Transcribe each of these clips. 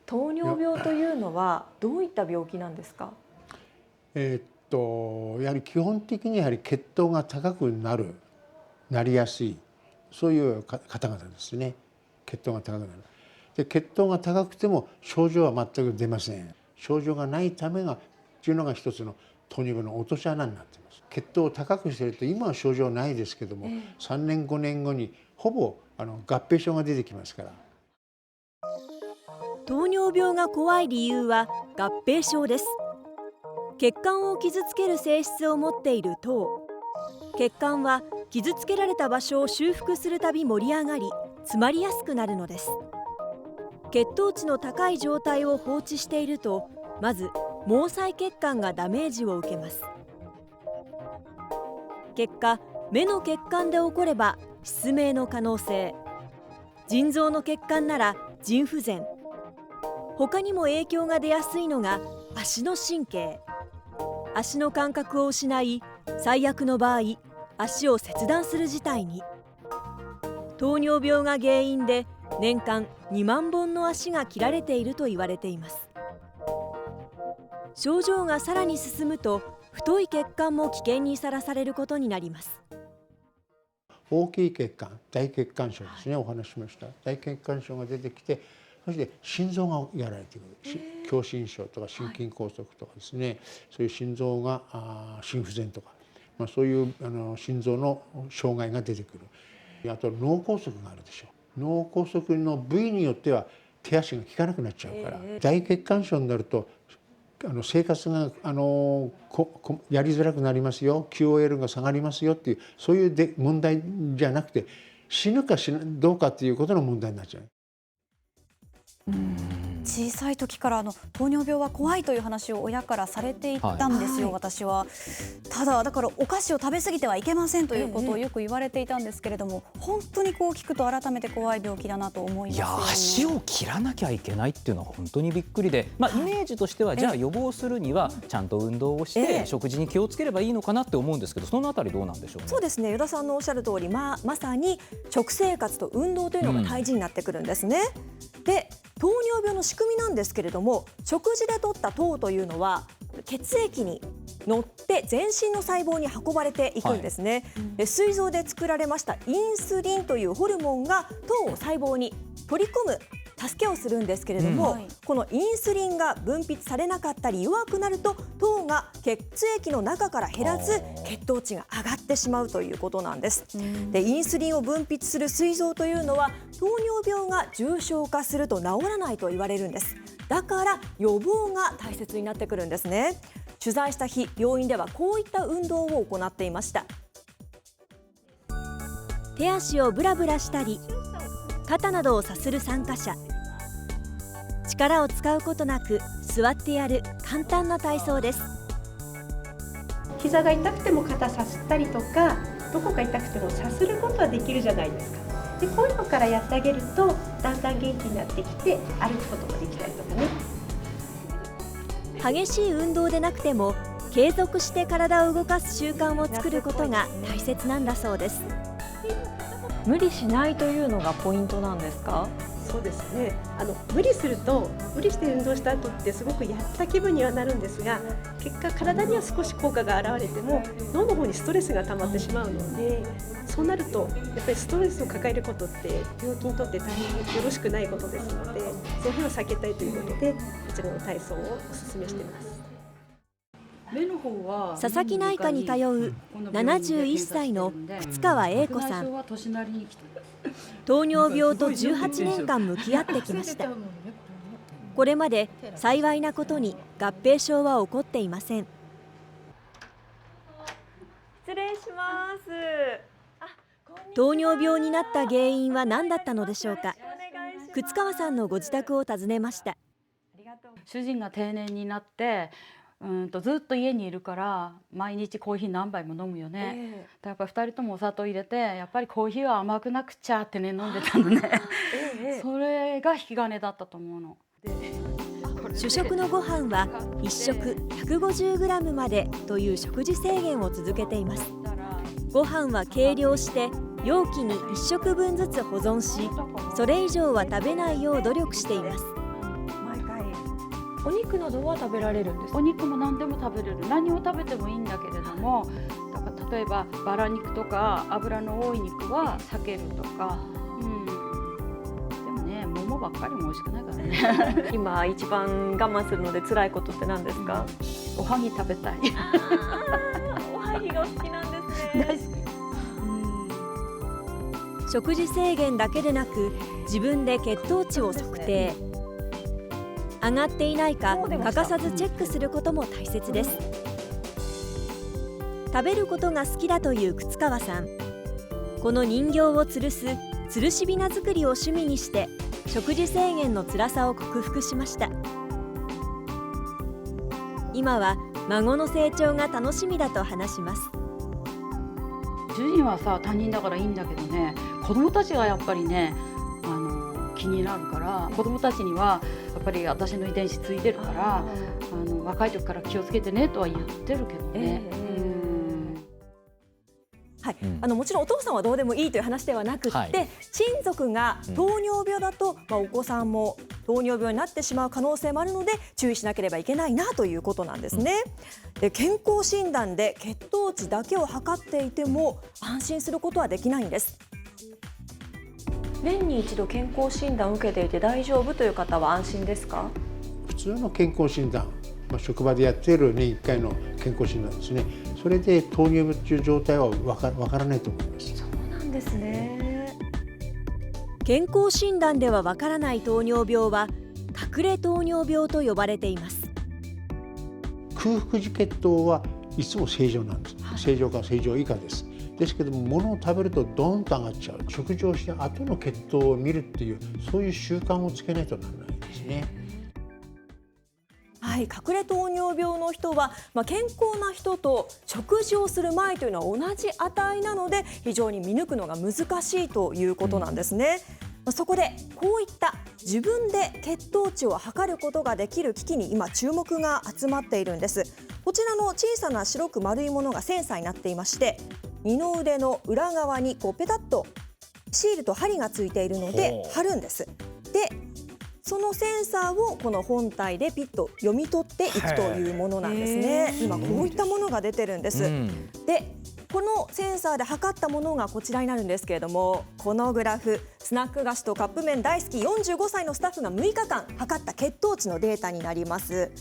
糖尿病というのはどういった病気なんですか？やはり基本的に血糖が高くなりやすい、そういう方々ですね。血糖が高くなる。で、血糖が高くても症状は全く出ません。症状がないためがっていうのが一つの糖尿病の落とし穴になっています。血糖を高くしていると今は症状ないですけども、3年5年後にほぼ合併症が出てきますから。糖尿病が怖い理由は合併症です。血管を傷つける性質を持っている糖。血管は傷つけられた場所を修復するたび盛り上がり、詰まりやすくなるのです。血糖値の高い状態を放置していると、まず毛細血管がダメージを受けます。結果、目の血管で起これば失明の可能性、腎臓の血管なら腎不全、他にも影響が出やすいのが足の神経。足の感覚を失い、最悪の場合足を切断する事態に。糖尿病が原因で年間2万本の足が切られていると言われています。症状がさらに進むと、太い血管も危険にさらされることになります。大きい血管、大血管症ですね、お話ししました。大血管症が出てきて、そして心臓がやられてくる。狭心症とか心筋梗塞とかですね、そういう心臓が心不全とか、そういう心臓の障害が出てくる。あと脳梗塞があるでしょう。脳梗塞の部位によっては手足が効かなくなっちゃうから、大血管症になると生活がやりづらくなりますよ、 QOL が下がりますよっていう、そういう問題じゃなくて、死ぬかどうかっていうことの問題になっちゃう。小さい時から糖尿病は怖いという話を親からされていたんですよ、私は。ただ、だからお菓子を食べ過ぎてはいけませんということをよく言われていたんですけれども、本当にこう聞くと改めて怖い病気だなと思いますよね。いや、足を切らなきゃいけないっていうのは本当にびっくりで、イメージとしてはじゃあ予防するにはちゃんと運動をして食事に気をつければいいのかなって思うんですけど、そのあたりどうなんでしょうね。そうですね、与田さんのおっしゃる通り、まさに食生活と運動というのが大事になってくるんですね。で、糖尿病の仕組みなんですけれども、食事で摂った糖というのは血液に乗って全身の細胞に運ばれていくんですね。で、膵臓で作られましたインスリンというホルモンが糖を細胞に取り込む助けをするんですけれども、このインスリンが分泌されなかったり弱くなると、糖が血液の中から減らず血糖値が上がってしまうということなんです。で、インスリンを分泌する膵臓というのは糖尿病が重症化すると治らないと言われるんです。だから予防が大切になってくるんですね。取材した日、病院ではこういった運動を行っていました。手足をブラブラしたり、肩などをさする参加者。力を使うことなく座ってやる簡単な体操です。膝が痛くても肩さすったりとか、どこか痛くてもさすることはできるじゃないですか。で、こういうのからやってあげるとだんだん元気になってきて歩くこともできたりとかね。激しい運動でなくても継続して体を動かす習慣を作ることが大切なんだそうです。無理しないというのがポイントなんですか？そうですね。無理して運動した後ってすごくやった気分にはなるんですが、結果体には少し効果が現れても脳の方にストレスが溜まってしまうので、そうなるとやっぱりストレスを抱えることって病気にとって大変よろしくないことですので、そういうのを避けたいということでこちらの体操をお勧めしています。佐々木内科に通う71歳の靴川英子さん。糖尿病と18年間向き合ってきました。これまで幸いなことに合併症は起こっていません。失礼します。糖尿病になった原因は何だったのでしょうか。靴川さんのご自宅を訪ねました。主人が定年になってずっと家にいるから毎日コーヒー何杯も飲むよね。やっぱり2人ともお砂糖入れて、やっぱりコーヒーは甘くなくちゃってね、飲んでたのね。それが引き金だったと思うの。主食のご飯は1食 150g までという食事制限を続けています。ご飯は計量して容器に1食分ずつ保存し、それ以上は食べないよう努力しています。お肉などは食べられるんですか？お肉も何でも食べれる。何を食べてもいいんだけれども、だから例えばバラ肉とか脂の多い肉は避けるとか、でもね、桃ばっかりも美味しくないからね。今一番我慢するので辛いことって何ですか？おはぎ食べたい。おはぎがお好きなんですね。大好き。食事制限だけでなく、自分で血糖値を測定、上がっていないか欠かさずチェックすることも大切です。食べることが好きだという靴川さん、この人形を吊るす吊るしびな作りを趣味にして食事制限の辛さを克服しました。今は孫の成長が楽しみだと話します。主人はさ、他人だからいいんだけどね、子供たちがやっぱりね、気になるから、子供たちにはやっぱり私の遺伝子ついてるから、若い時から気をつけてねとは言ってるけどね。はい、もちろんお父さんはどうでもいいという話ではなくって、はい、親族が糖尿病だと、お子さんも糖尿病になってしまう可能性もあるので注意しなければいけないなということなんですね。で、健康診断で血糖値だけを測っていても安心することはできないんです。年に一度健康診断を受けていて大丈夫という方は安心ですか？普通の健康診断、職場でやっている年1回の健康診断ですね。それで糖尿病という状態はわからないと思います。そうなんですね。健康診断ではわからない糖尿病は隠れ糖尿病と呼ばれています。空腹時血糖はいつも正常なんです。正常か正常以下です。ですけども、物を食べるとドーンと上がっちゃう。食事をして後の血糖を見るっていう、そういう習慣をつけないとならないんですね。はい、隠れ糖尿病の人は、健康な人と食事をする前というのは同じ値なので、非常に見抜くのが難しいということなんですね。そこでこういった自分で血糖値を測ることができる機器に今注目が集まっているんです。こちらの小さな白く丸いものがセンサーになっていまして、二の腕の裏側にペタッとシールと針がついているので貼るんです。で、そのセンサーをこの本体でピッと読み取っていくというものなんですね。今こういったものが出てるんです。で、このセンサーで測ったものがこちらになるんですけれども、このグラフ、スナック菓子とカップ麺大好き45歳のスタッフが6日間測った血糖値のデータになります。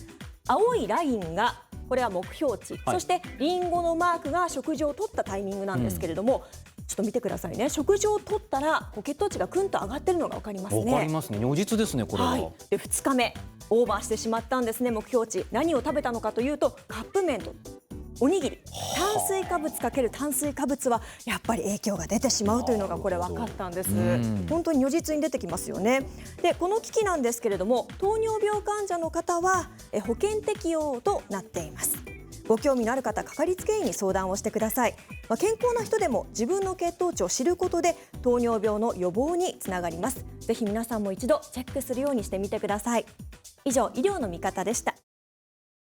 青いラインがこれは目標値、そしてリンゴのマークが食事を取ったタイミングなんですけれども、ちょっと見てくださいね。食事を取ったら血糖値がぐんと上がってるのが分かりますね。分かりますね。如実ですね、これは。で、2日目オーバーしてしまったんですね。目標値、何を食べたのかというと、カップ麺とおにぎり、炭水化物かける炭水化物はやっぱり影響が出てしまうというのがこれ分かったんです。本当に如実に出てきますよね。で、この機器なんですけれども、糖尿病患者の方は保険適用となっています。ご興味のある方、かかりつけ医に相談をしてください。健康な人でも自分の血糖値を知ることで糖尿病の予防につながります。ぜひ皆さんも一度チェックするようにしてみてください。以上、医療の味方でした。